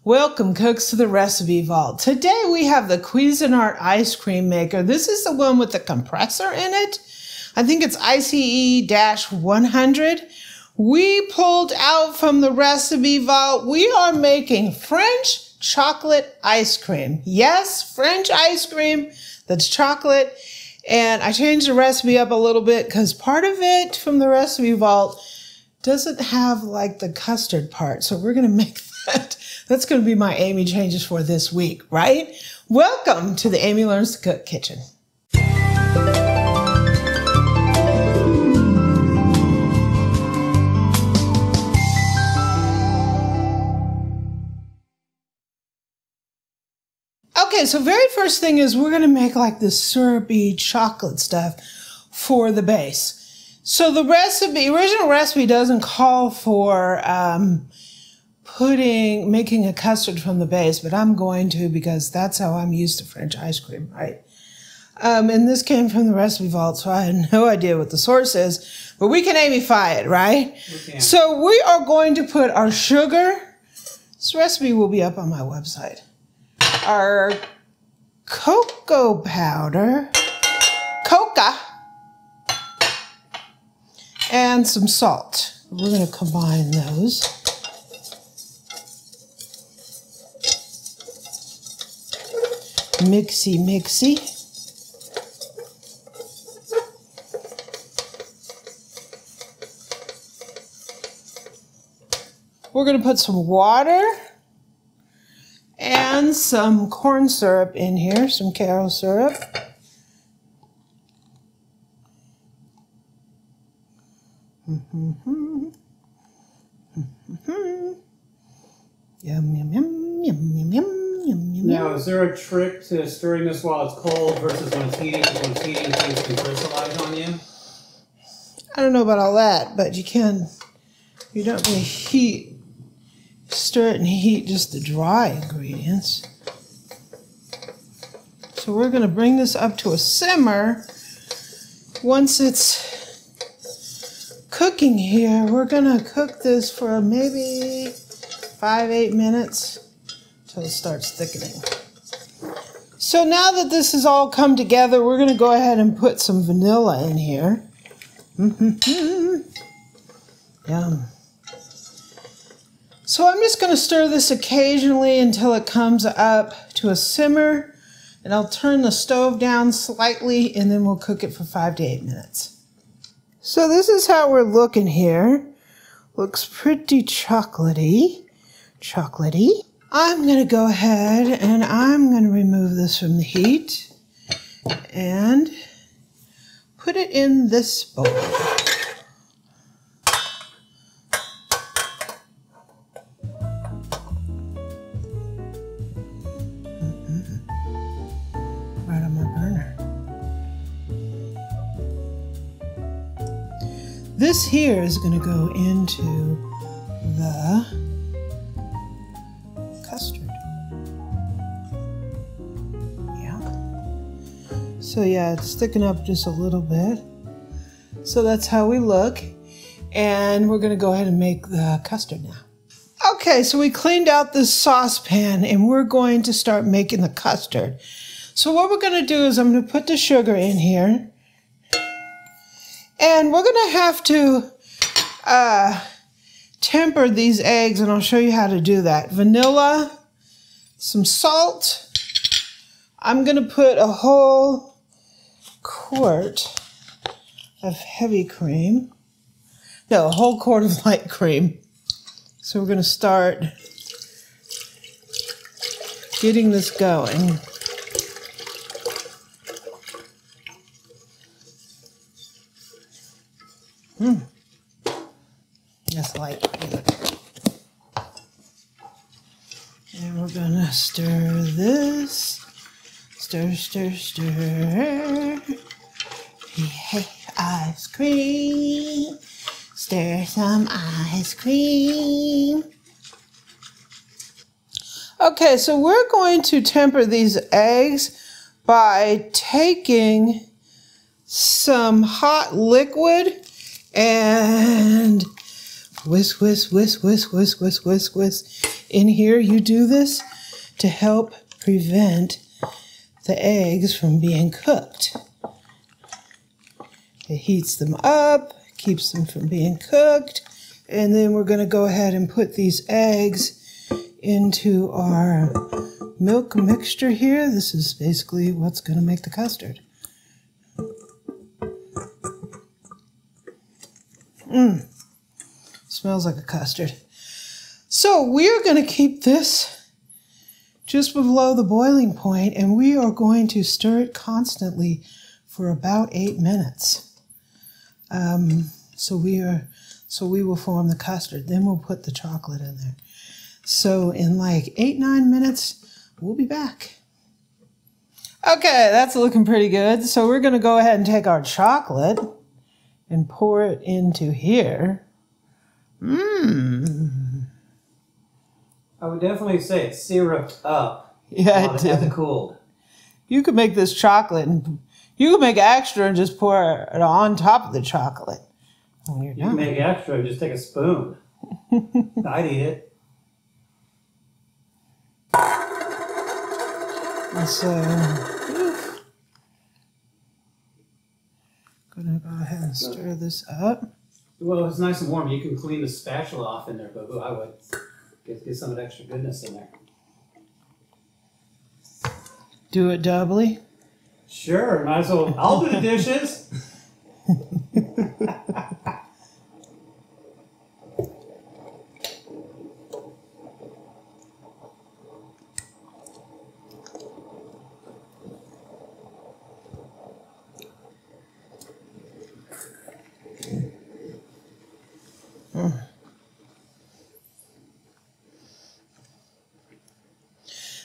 Welcome, cooks, to the Recipe Vault. Today we have the Cuisinart ice cream maker. This is the one with the compressor in it. I think it's ICE-100. We pulled out from the Recipe Vault. We are making French chocolate ice cream. Yes, French ice cream that's chocolate. And I changed the recipe up a little bit because part of it from the Recipe Vault doesn't have like the custard part. So we're going to make that. That's going to be my Amy changes for this week, right? Welcome to the Amy Learns to Cook kitchen. Okay, so very first thing is we're going to make like this syrupy chocolate stuff for the base. So the original recipe doesn't call for making a custard from the base, but I'm going to because that's how I'm used to French ice cream, right? And this came from the Recipe Vault, so I had no idea what the source is, but we can Amyfy it, right? We can. So we are going to put our sugar. This recipe will be up on my website. Our cocoa powder, coca, and some salt. We're going to combine those. Mixy, mixy. We're going to put some water and some corn syrup in here, some Caro syrup. Yum, yum, yum, yum, yum, yum. Now, is there a trick to stirring this while it's cold versus when it's heating? Because when it's heating, things can crystallize on you. I don't know about all that, but you don't really stir it and heat just the dry ingredients. So we're going to bring this up to a simmer. Once it's cooking here, we're going to cook this for maybe 5-8 minutes. Until it starts thickening. So now that this has all come together, we're going to go ahead and put some vanilla in here. Yum. So I'm just going to stir this occasionally until it comes up to a simmer, and I'll turn the stove down slightly, and then we'll cook it for 5 to 8 minutes. So this is how we're looking here. Looks pretty chocolatey. Chocolatey. I'm going to go ahead and I'm going to remove this from the heat and put it in this bowl. Right on my burner. This here is going to go into the custard. Yeah. So yeah, it's thickened up just a little bit. So that's how we look. And we're going to go ahead and make the custard now. Okay, so we cleaned out this saucepan and we're going to start making the custard. So what we're going to do is I'm going to put the sugar in here. And we're going to have to temper these eggs, and I'll show you how to do that. Vanilla, some salt. I'm going to put a whole quart of heavy cream. No, a whole quart of light cream. So we're going to start getting this going. That's light cream. And we're gonna stir this. Stir, stir, stir. Hey, ice cream. Stir some ice cream. Okay, so we're going to temper these eggs by taking some hot liquid and whisk, whisk, whisk, whisk, whisk, whisk, whisk, whisk in here. You do this to help prevent the eggs from being cooked. It heats them up, keeps them from being cooked, and then we're going to go ahead and put these eggs into our milk mixture here. This is basically what's going to make the custard. Smells like a custard. So we're going to keep this just below the boiling point, and we are going to stir it constantly for about 8 minutes. So we will form the custard. Then we'll put the chocolate in there. So in like 8-9 minutes, we'll be back. Okay, that's looking pretty good. So we're going to go ahead and take our chocolate and pour it into here. I would definitely say it syruped up. Yeah, it as did. it cooled. You could make this chocolate, and you could make extra and just pour it on top of the chocolate when you're You done. can make extra and just take a spoon. I'd eat it. And so, gonna go ahead and stir this up. Well, it's nice and warm. You can clean the spatula off in there, Boo-Boo. I would get some of the extra goodness in there. Do it doubly. Sure, might as well. I'll do the dishes.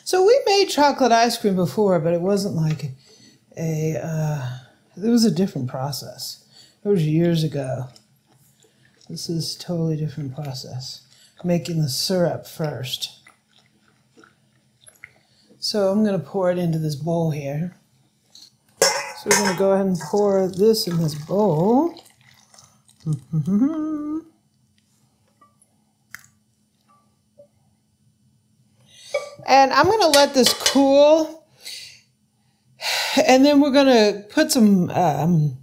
So we made chocolate ice cream before, but it wasn't like it was a different process. It was years ago. This is a totally different process. Making the syrup first. So I'm going to pour it into this bowl here. So we're going to go ahead and pour this in this bowl. And I'm going to let this cool. And then we're going to put some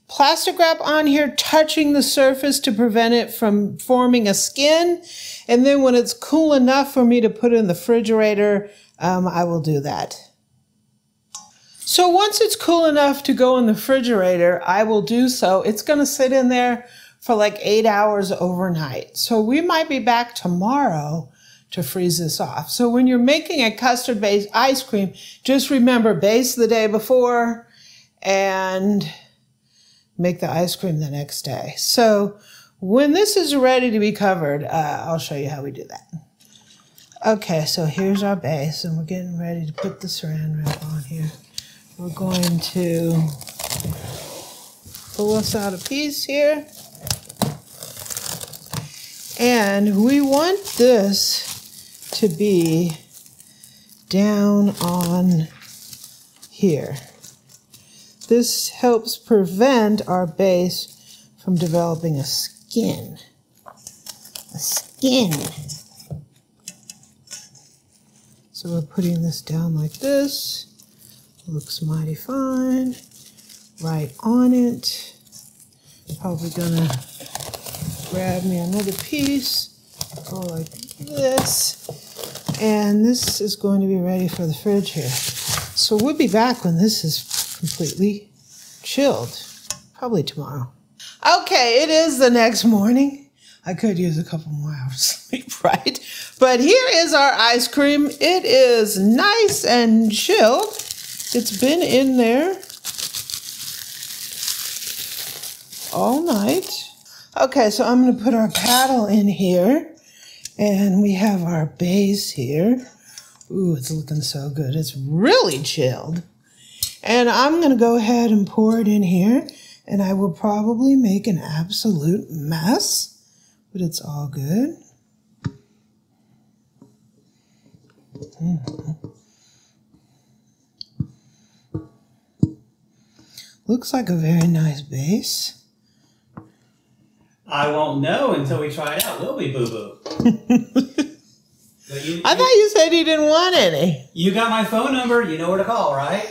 plastic wrap on here, touching the surface to prevent it from forming a skin. And then when it's cool enough for me to put it in the refrigerator, I will do that. So once it's cool enough to go in the refrigerator, I will do so. It's going to sit in there for like 8 hours overnight. So we might be back tomorrow to freeze this off. So when you're making a custard-based ice cream, just remember base the day before and make the ice cream the next day. So when this is ready to be covered, I'll show you how we do that. Okay, so here's our base, and we're getting ready to put the saran wrap on here. We're going to pull us out a piece here. And we want this to be down on here. This helps prevent our base from developing a skin. A skin. So we're putting this down like this. Looks mighty fine. Right on it. Probably gonna grab me another piece. Go like this. And this is going to be ready for the fridge here. So we'll be back when this is completely chilled. Probably tomorrow. Okay, it is the next morning. I could use a couple more hours sleep, right? But here is our ice cream. It is nice and chilled. It's been in there all night. Okay, so I'm going to put our paddle in here. And we have our base here. Ooh, it's looking so good. It's really chilled. And I'm going to go ahead and pour it in here. And I will probably make an absolute mess. But it's all good. Looks like a very nice base. I won't know until we try it out, will we, Boo-Boo? I thought you said you didn't want any. You got my phone number. You know where to call, right?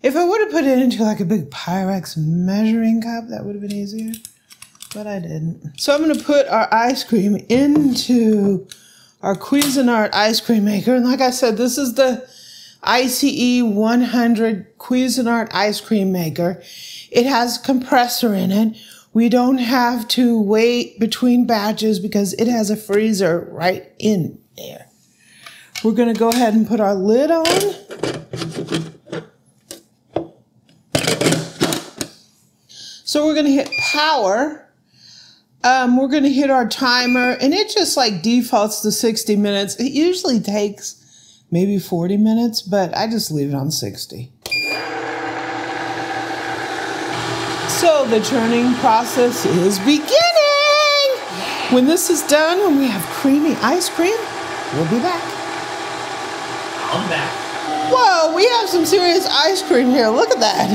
If I would have put it into like a big Pyrex measuring cup, that would have been easier. But I didn't. So I'm going to put our ice cream into our Cuisinart ice cream maker. And like I said, this is the ICE-100 Cuisinart ice cream maker. It has a compressor in it. We don't have to wait between batches because it has a freezer right in there. We're going to go ahead and put our lid on. So we're going to hit power. We're going to hit our timer, and it just like defaults to 60 minutes. It usually takes maybe 40 minutes, but I just leave it on 60. So the churning process is beginning. When this is done, when we have creamy ice cream, we'll be back. I'm back. Whoa, we have some serious ice cream here. Look at that.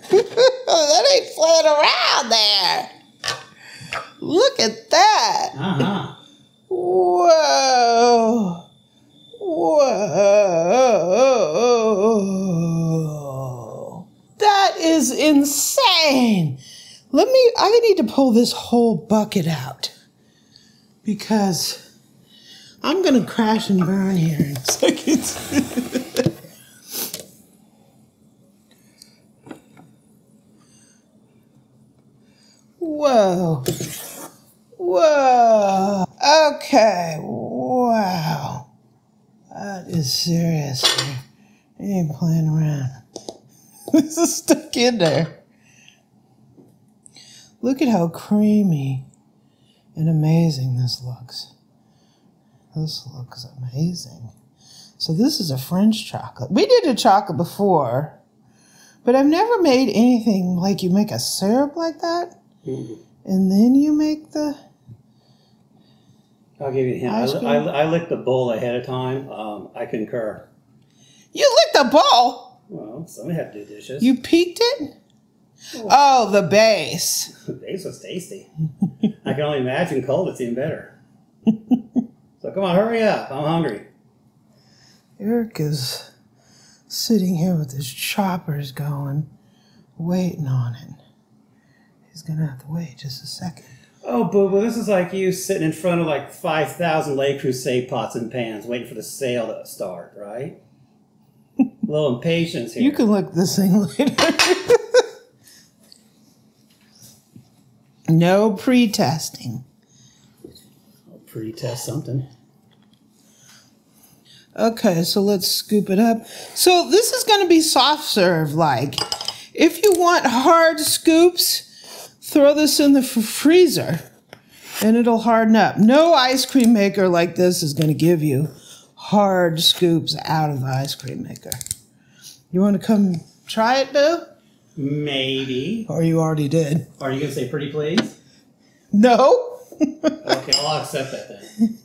That ain't flying around there. Look at that. Uh-huh. Whoa. Whoa. That is insane. I need to pull this whole bucket out because I'm going to crash and burn here in a second. Whoa. Whoa. Okay. Wow. That is serious. I ain't playing around. This is stuck in there. Look at how creamy and amazing this looks. This looks amazing. So this is a French chocolate. We did a chocolate before, but I've never made anything like you make a syrup like that. And then you make the... I'll give you a hint. I licked the bowl ahead of time. I concur. You licked the bowl? Well, somebody had to do dishes. You peeked it? Oh, the base. The base was tasty. I can only imagine cold. It's even better. So come on, hurry up. I'm hungry. Eric is sitting here with his choppers going, waiting on it. He's going to have to wait just a second. Oh, boo-boo, this is like you sitting in front of like 5,000 Le Creuset pots and pans waiting for the sale to start, right? A little impatience here. You can look this thing later. No pre-testing. I'll pre-test something. Okay, so let's scoop it up. So this is going to be soft serve like. If you want hard scoops, throw this in the freezer and it'll harden up. No ice cream maker like this is going to give you hard scoops out of the ice cream maker. You want to come try it, Boo? Maybe. Or you already did. Are you going to say pretty please? No. Okay, I'll accept that then.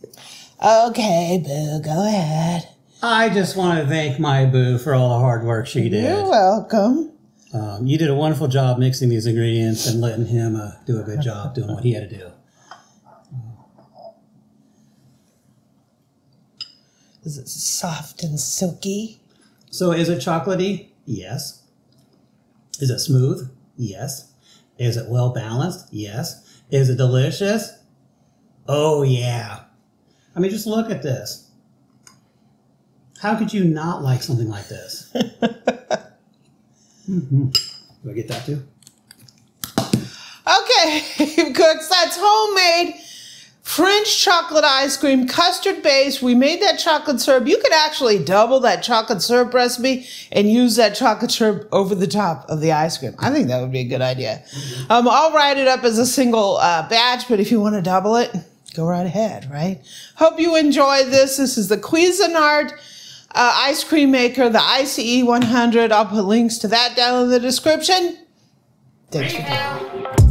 Okay, Boo, go ahead. I just want to thank my Boo for all the hard work she did. You're welcome. You did a wonderful job mixing these ingredients and letting him do a good job doing what he had to do. Is it soft and silky? So is it chocolatey? Yes. Is it smooth? Yes. Is it well balanced? Yes. Is it delicious? Oh yeah. I mean, just look at this. How could you not like something like this? Do I get that too? Okay, cooks, that's homemade French chocolate ice cream, custard base. We made that chocolate syrup. You could actually double that chocolate syrup recipe and use that chocolate syrup over the top of the ice cream. I think that would be a good idea. I'll write it up as a single batch, but if you want to double it, go right ahead, right? Hope you enjoy this. This is the Cuisinart ice cream maker, the ICE-100. I'll put links to that down in the description. Thanks for joining.